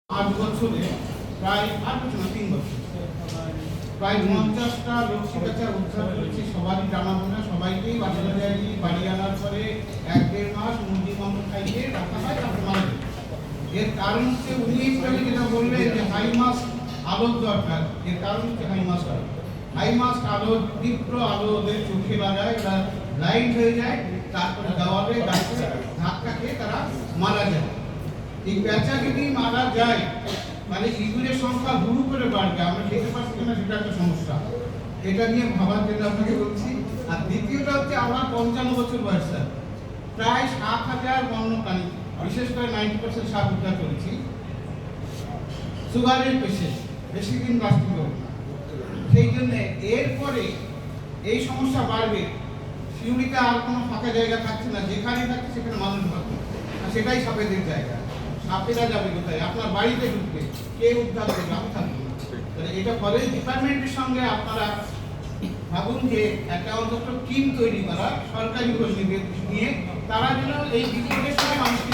8 বছরে প্রায় 8 বছর না 3 বছর প্রায় 50টা লোক শিকাচার উদ্ধার করেছি। সবারই জানাবো না, সবাইকেই বাসায় যায়নি। বাড়ি আনার পরে 1-1.5 মাস মুরগি মাংস খাইয়ে রাখা হয়, তারপরে মারা যায়। এর কারণ হচ্ছে উনি যেটা বললেন যে হাই মাস্ক আলোর দরকার। এর কারণ হচ্ছে হাই মাস্ক আলো। হাই মাস্ক আলো, তীব্র আলো ওদের চোখে লাগায়, ওরা ব্লাইন্ড হয়ে যায়, তারপরে দেওয়ালে গাছে ধাক্কা খেয়ে তারা মারা যায়। এই পেঁচা যদি মারা যায় মানে ইঁদুরের সংখ্যা হুড়ু করে বাড়বে। আমরা খেতে পারছি না, সেটা একটা সমস্যা। এটা নিয়ে ভাবার জন্য আপনাকে বলছি। আর দ্বিতীয়টা হচ্ছে আমার 55 বছর বয়স, স্যার। প্রায় 7,000 বন্য প্রাণী, বিশেষ করে 90% সাপ উদ্ধার করেছি। সুগারের পেশেন্ট বেশি দিন লাস্টিং করবে না। সেই জন্য এরপরে এই সমস্যা বাড়বে। শিউরিতে আর কোনো ফাঁকা জায়গা থাকছে না, যেখানে থাকছে সেখানে মানুষ থাকবে, আর সেটাই সাপেদের জায়গা। সাপেরা যাবে কোথায়? আপনার বাড়িতে ঢুকবে, কে উদ্ধার করবে? আমি থাকবো না। তাহলে এটা ফরেস্ট ডিপার্টমেন্টের সঙ্গে আপনারা ভাবুন যে একটা অন্তত টিম তৈরি করা, সরকারি নিয়ে তারা যেন এই বিপদের সময় মানুষকে